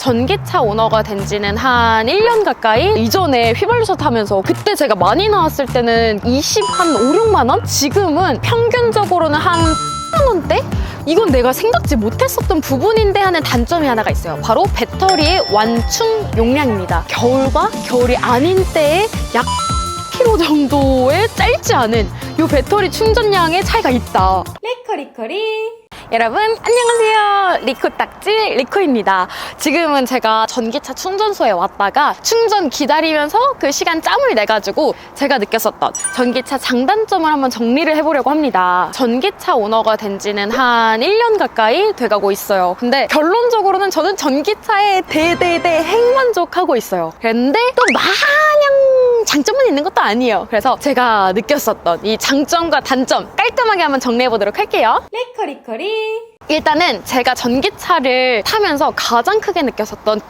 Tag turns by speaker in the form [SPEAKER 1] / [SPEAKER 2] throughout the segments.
[SPEAKER 1] 전기차 오너가 된 지는 한 1년 가까이? 이전에 휘발유차 타면서 그때 제가 많이 나왔을 때는 5, 6만 원? 지금은 평균적으로는 한 10만 원대? 이건 내가 생각지 못했었던 부분인데 하는 단점이 하나가 있어요. 바로 배터리의 완충 용량입니다. 겨울과 겨울이 아닌 때에 약 km 정도의 짧지 않은 이 배터리 충전량의 차이가 있다. 리코리코리. 여러분 안녕하세요. 리코딱지 리코입니다. 지금은 제가 전기차 충전소에 왔다가 충전 기다리면서 그 시간 짬을 내가지고 제가 느꼈었던 전기차 장단점을 한번 정리를 해보려고 합니다. 전기차 오너가 된 지는 한 1년 가까이 돼가고 있어요. 근데 결론적으로는 저는 전기차에 핵만족하고 있어요. 그런데 또 마냥 장점은 있는 것도 아니에요. 그래서 제가 느꼈었던 이 장점과 단점 깔끔하게 한번 정리해보도록 할게요. 리코리코리. 일단은 제가 전기차를 타면서 가장 크게 느꼈었던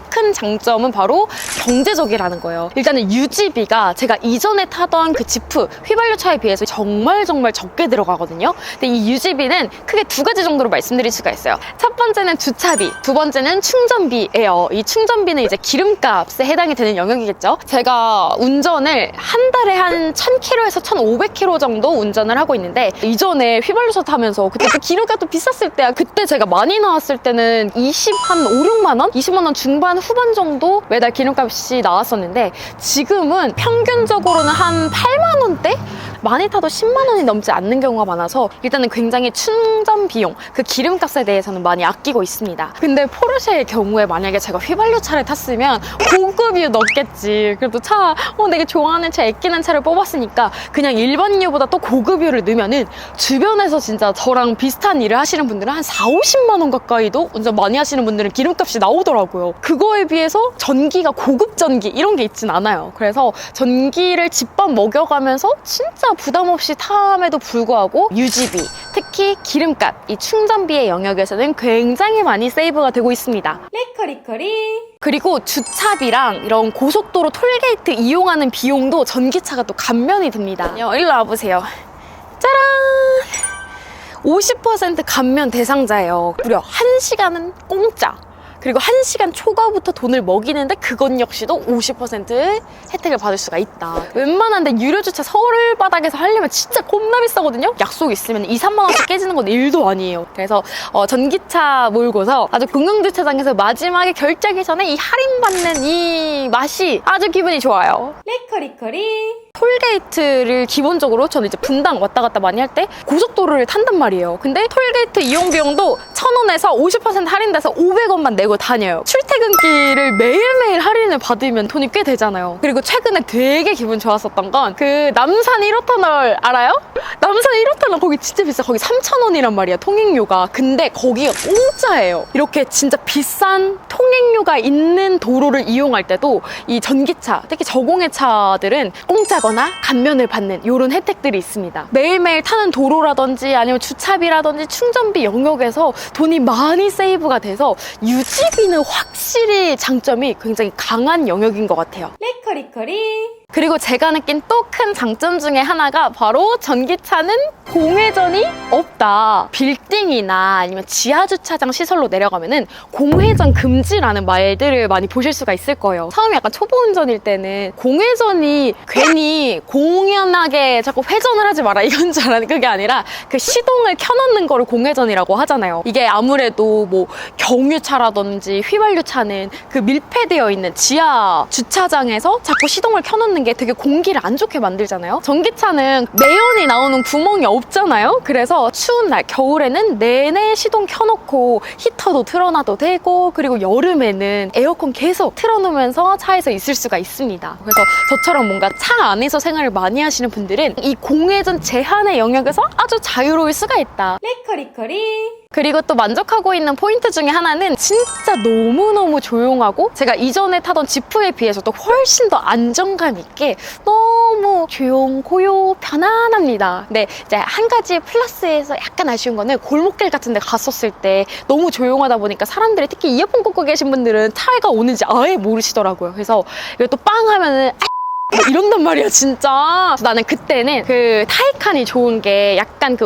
[SPEAKER 1] 큰 장점은 바로 경제적이라는 거예요. 일단은 유지비가 제가 이전에 타던 그 지프 휘발유차에 비해서 정말 적게 들어가거든요. 근데 이 유지비는 크게 두 가지 정도로 말씀드릴 수가 있어요. 첫 번째는 주차비, 두 번째는 충전비예요. 이 충전비는 이제 기름값에 해당이 되는 영역이겠죠. 제가 운전을 한 달에 한 1000km에서 1500km 정도 운전을 하고 있는데 이전에 휘발유차 타면서 그때 그 기름값도 비쌌을 때야. 그때 제가 많이 나왔을 때는 5, 6만 원? 20만 원 중반 후반 정도 매달 기름값이 나왔었는데 지금은 평균적으로는 한 8만 원대? 많이 타도 10만 원이 넘지 않는 경우가 많아서 일단은 굉장히 충전 비용, 그 기름값에 대해서는 많이 아끼고 있습니다. 근데 포르쉐의 경우에 만약에 제가 휘발유차를 탔으면 고급유 넣겠지. 그래도 내가 좋아하는 차, 아끼는 차를 뽑았으니까 그냥 일반유보다 또 고급유를 넣으면은 주변에서 진짜 저랑 비슷한 일을 하시는 분들은 한 4, 50만 원 가까이도 운전 많이 하시는 분들은 기름값이 나오더라고요. 그거에 비해서 전기가 고급 전기 이런 게 있진 않아요. 그래서 전기를 집밥 먹여가면서 진짜 부담 없이 탐에도 불구하고 유지비, 특히 기름값, 이 충전비의 영역에서는 굉장히 많이 세이브가 되고 있습니다. 리코리코리. 그리고 주차비랑 이런 고속도로 톨게이트 이용하는 비용도 전기차가 또 감면이 됩니다. 일로 와보세요. 짜란! 50% 감면 대상자예요. 무려 1시간은 공짜. 그리고 1시간 초과부터 돈을 먹이는데 그건 역시도 50% 혜택을 받을 수가 있다. 웬만한데 유료주차 서울 바닥에서 하려면 진짜 겁나 비싸거든요. 약속 있으면 2, 3만 원씩 깨지는 건 일도 아니에요. 그래서 전기차 몰고서 아주 공영주차장에서 마지막에 결제하기 전에 이 할인받는 이 맛이 아주 기분이 좋아요. 리코리코리. 톨게이트를 기본적으로 저는 이제 분당 왔다 갔다 많이 할 때 고속도로를 탄단 말이에요. 근데 톨게이트 이용 비용도 1,000원에서 50% 할인돼서 500원만 내고 다녀요. 출퇴근길을 매일매일 할인을 받으면 돈이 꽤 되잖아요. 그리고 최근에 되게 기분 좋았었던 건 그 남산 1호터널 알아요? 남산 1호터널 거기 진짜 비싸. 거기 3,000원이란 말이야, 통행료가. 근데 거기가 공짜예요. 이렇게 진짜 비싼 통행료가 있는 도로를 이용할 때도 이 전기차, 특히 저공해 차들은 공짜거나 감면을 받는 이런 혜택들이 있습니다. 매일매일 타는 도로라든지 아니면 주차비라든지 충전비 영역에서 돈이 많이 세이브가 돼서 유지비는 확실히 장점이 굉장히 강한 영역인 것 같아요. 리코리코리. 그리고 제가 느낀 또 큰 장점 중에 하나가 바로 전기차는 공회전이 없다. 빌딩이나 아니면 지하주차장 시설로 내려가면은 공회전 금지라는 말들을 많이 보실 수가 있을 거예요. 처음에 약간 초보 운전일 때는 공회전이 괜히 공연하게 자꾸 회전을 하지 마라 이건 줄 알았는데 그게 아니라 그 시동을 켜놓는 거를 공회전이라고 하잖아요. 이게 아무래도 뭐 경유차라든지 휘발유차는 그 밀폐되어 있는 지하 주차장에서 자꾸 시동을 켜놓는 게 되게 공기를 안 좋게 만들잖아요. 전기차는 내연이 나오는 구멍이 없잖아요. 그래서 추운 날 겨울에는 내내 시동 켜놓고 히터도 틀어놔도 되고 그리고 여름에는 에어컨 계속 틀어놓으면서 차에서 있을 수가 있습니다. 그래서 저처럼 뭔가 차 안에서 생활을 많이 하시는 분들은 이 공회전 제한의 영역에서 아주 자유로울 수가 있다. 리코리코리. 그리고 또 만족하고 있는 포인트 중에 하나는 진짜 너무너무 조용하고 제가 이전에 타던 지프에 비해서도 훨씬 더 안정감 있게 너무 조용고요 편안합니다. 근데 이제 한 가지 플러스에서 약간 아쉬운 거는 골목길 같은 데 갔었을 때 너무 조용하다 보니까 사람들이 특히 이어폰 꽂고 계신 분들은 차가 오는지 아예 모르시더라고요. 그래서 이거 또 빵 하면은 뭐 이런단 말이야 진짜. 나는 그때는 그 타이칸이 좋은 게 약간 그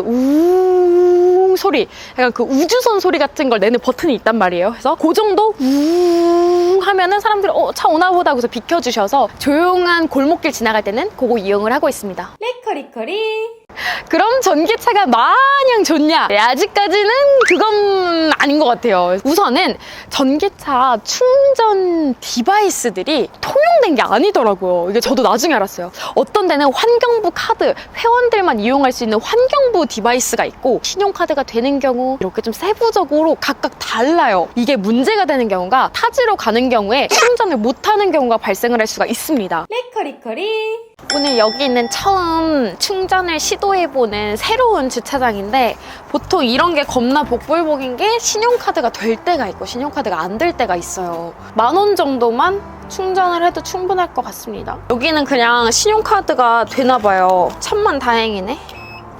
[SPEAKER 1] 소리, 약간 그 우주선 소리 같은 걸 내는 버튼이 있단 말이에요. 그래서 그 정도 웅 하면은 사람들이 차 오나 보다 하고서 비켜주셔서 조용한 골목길 지나갈 때는 그거 이용을 하고 있습니다. 리커리커리. 그럼 전기차가 마냥 좋냐? 네, 아직까지는 그건 아닌 것 같아요. 우선은 전기차 충전 디바이스들이 통용된 게 아니더라고요. 이게 저도 나중에 알았어요. 어떤 데는 환경부 카드, 회원들만 이용할 수 있는 환경부 디바이스가 있고 신용카드가 되는 경우 이렇게 좀 세부적으로 각각 달라요. 이게 문제가 되는 경우가 타지로 가는 경우에 충전을 못하는 경우가 발생을 할 수가 있습니다. 리커리커리. 오늘 여기는 처음 충전을 시도해보는 새로운 주차장인데 보통 이런 게 겁나 복불복인 게 신용카드가 될 때가 있고 신용카드가 안 될 때가 있어요. 10,000원 정도만 충전을 해도 충분할 것 같습니다. 여기는 그냥 신용카드가 되나 봐요. 천만 다행이네.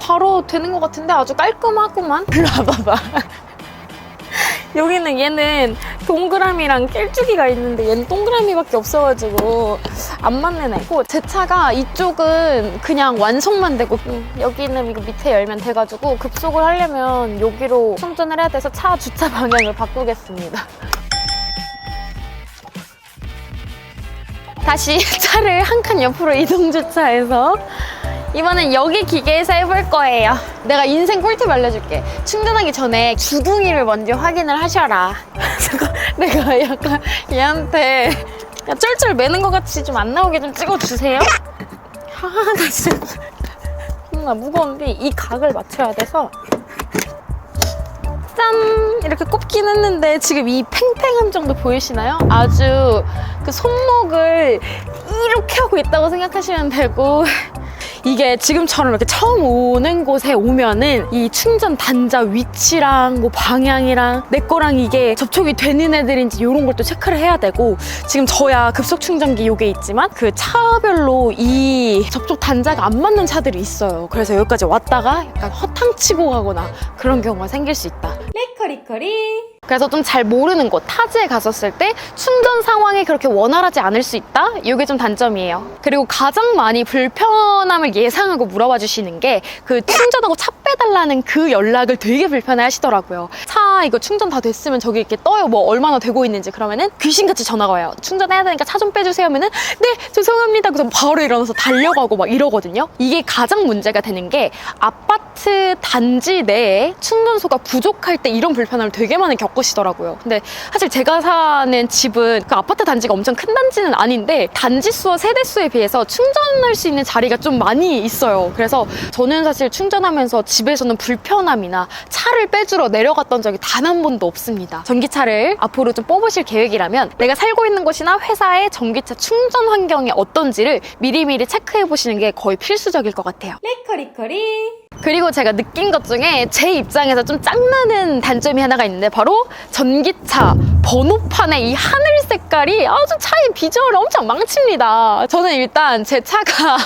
[SPEAKER 1] 바로 되는 것 같은데 아주 깔끔하구만. 일로 와봐봐. 여기는 얘는 동그라미랑 낄쭉이가 있는데 얘는 동그라미밖에 없어가지고 안 맞는 애고 제 차가 이쪽은 그냥 완성만 되고 여기는 이거 밑에 열면 돼가지고 급속을 하려면 여기로 충전을 해야 돼서 차 주차 방향을 바꾸겠습니다. 다시 차를 한 칸 옆으로 이동 주차해서 이번엔 여기 기계에서 해볼 거예요. 내가 인생 꿀팁 알려줄게. 충전하기 전에 주둥이를 먼저 확인을 하셔라. 내가 약간 얘한테 쫄쫄 매는 것 같이 좀 안 나오게 좀 찍어주세요. 나 진짜 나 무거운데 이 각을 맞춰야 돼서 짠! 이렇게 꼽긴 했는데 지금 이 팽팽함 정도 보이시나요? 아주 그 손목을 이렇게 하고 있다고 생각하시면 되고 이게 지금처럼 이렇게 처음 오는 곳에 오면은 이 충전 단자 위치랑 뭐 방향이랑 내 거랑 이게 접촉이 되는 애들인지 이런 걸 또 체크를 해야 되고 지금 저야 급속 충전기 요게 있지만 그 차별로 이 접촉 단자가 안 맞는 차들이 있어요. 그래서 여기까지 왔다가 약간 허탕치고 가거나 그런 경우가 생길 수 있다. 리커리커리. 그래서 좀 잘 모르는 곳, 타지에 갔었을 때 충전 상황이 그렇게 원활하지 않을 수 있다? 이게 좀 단점이에요. 그리고 가장 많이 불편함을 예상하고 물어봐 주시는 게 그 충전하고 차 빼달라는 그 연락을 되게 불편해 하시더라고요. 차 이거 충전 다 됐으면 저기 이렇게 떠요. 뭐 얼마나 되고 있는지. 그러면은 귀신같이 전화가 와요. 충전해야 되니까 차 좀 빼주세요 하면은 네, 죄송합니다. 그래서 바로 일어나서 달려가고 막 이러거든요. 이게 가장 문제가 되는 게 아파트 단지 내에 충전소가 부족할 때 이런 불편함을 되게 많이 겪으시더라고요. 근데 사실 제가 사는 집은 그 아파트 단지가 엄청 큰 단지는 아닌데 단지 수와 세대 수에 비해서 충전할 수 있는 자리가 좀 많이 있어요. 그래서 저는 사실 충전하면서 집에서는 불편함이나 차를 빼주러 내려갔던 적이 단 한 번도 없습니다. 전기차를 앞으로 좀 뽑으실 계획이라면 내가 살고 있는 곳이나 회사의 전기차 충전 환경이 어떤지를 미리미리 체크해 보시는 게 거의 필수적일 것 같아요. 리커리커리. 그리고 제가 느낀 것 중에 제 입장에서 좀 짱나는 단점이 하나가 있는데 바로 전기차 번호판의 이 하늘 색깔이 아주 차의 비주얼을 엄청 망칩니다. 저는 일단 제 차가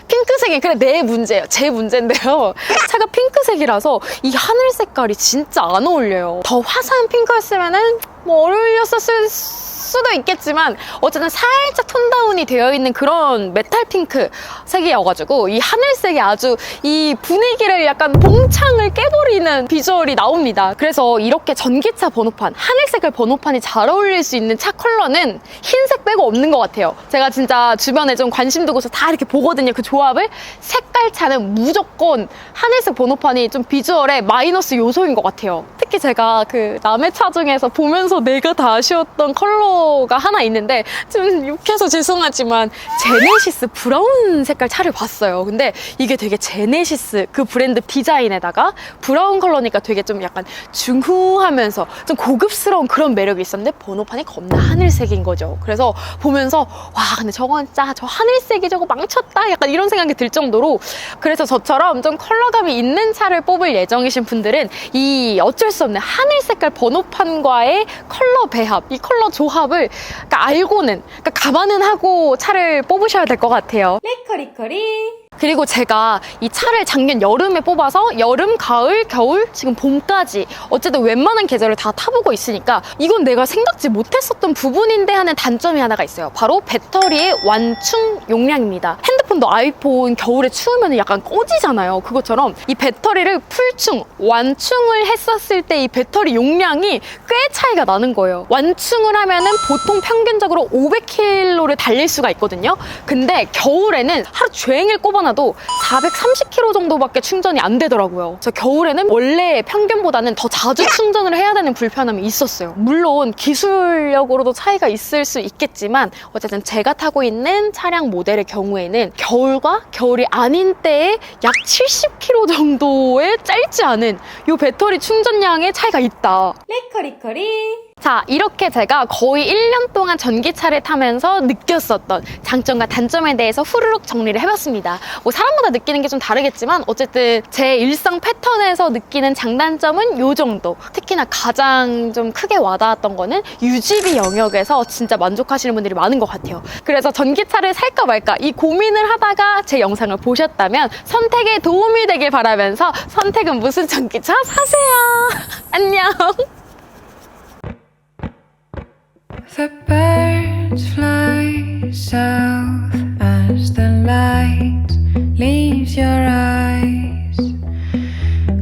[SPEAKER 1] 핑크색이 그래 내 문제예요. 제 문제인데요. 차가 핑크색이라서 이 하늘 색깔이 진짜 안 어울려요. 더 화사한 핑크였으면은 뭐 어울렸었을 수도 있겠지만 어쨌든 살짝 톤다운이 되어 있는 그런 메탈 핑크 색이어가지고 이 하늘색이 아주 이 분위기를 약간 봉창을 깨버리는 비주얼이 나옵니다. 그래서 이렇게 전기차 번호판, 하늘색을 번호판이 잘 어울릴 수 있는 차 컬러는 흰색 빼고 없는 것 같아요. 제가 진짜 주변에 좀 관심 두고서 다 이렇게 보거든요. 그 조합을. 색깔 차는 무조건 하늘색 번호판이 좀 비주얼에 마이너스 요소인 것 같아요. 특히 제가 그 남의 차 중에서 보면서 내가 다 아쉬웠던 컬러가 하나 있는데 좀 욕해서 죄송하지만 제네시스 브라운 색깔 차를 봤어요. 근데 이게 되게 제네시스 그 브랜드 디자인에다가 브라운 컬러니까 되게 좀 약간 중후하면서 좀 고급스러운 그런 매력이 있었는데 번호판이 겁나 하늘색인 거죠. 그래서 보면서 와 근데 저건 진짜 저 하늘색이 저거 망쳤다 약간 이런 생각이 들 정도로 그래서 저처럼 좀 컬러감이 있는 차를 뽑을 예정이신 분들은 이 어쩔 수 없는 하늘 색깔 번호판과의 컬러 배합 이 컬러 조합을 그러니까 알고는 그러니까 감안은 하고 차를 뽑으셔야 될 것 같아요. 리커리커리. 그리고 제가 이 차를 작년 여름에 뽑아서 여름, 가을, 겨울, 지금 봄까지 어쨌든 웬만한 계절을 다 타보고 있으니까 이건 내가 생각지 못했었던 부분인데 하는 단점이 하나가 있어요. 바로 배터리의 완충 용량입니다. 핸드폰도 아이폰 겨울에 추우면 약간 꺼지잖아요. 그것처럼 이 배터리를 풀충, 완충을 했었을 때 이 배터리 용량이 꽤 차이가 나는 거예요. 완충을 하면은 보통 평균적으로 500km를 달릴 수가 있거든요. 근데 겨울에는 하루 종일 꼽아놔도 430km 정도밖에 충전이 안 되더라고요. 저 겨울에는 원래 평균보다는 더 자주 충전을 해야 되는 불편함이 있었어요. 물론 기술력으로도 차이가 있을 수 있겠지만 어쨌든 제가 타고 있는 차량 모델의 경우에는 겨울과 겨울이 아닌 때에 약 70km 정도의 짧지 않은 이 배터리 충전량의 차이가 있다.
[SPEAKER 2] 리커리커리.
[SPEAKER 1] 자, 이렇게 제가 거의 1년 동안 전기차를 타면서 느꼈었던 장점과 단점에 대해서 후루룩 정리를 해봤습니다. 뭐 사람마다 느끼는 게 좀 다르겠지만 어쨌든 제 일상 패턴에서 느끼는 장단점은 요 정도. 특히나 가장 좀 크게 와닿았던 거는 유지비 영역에서 진짜 만족하시는 분들이 많은 것 같아요. 그래서 전기차를 살까 말까 이 고민을 하다가 제 영상을 보셨다면 선택에 도움이 되길 바라면서 선택은 무슨 전기차? 사세요. 안녕.
[SPEAKER 3] The birds fly south as the light leaves your eyes.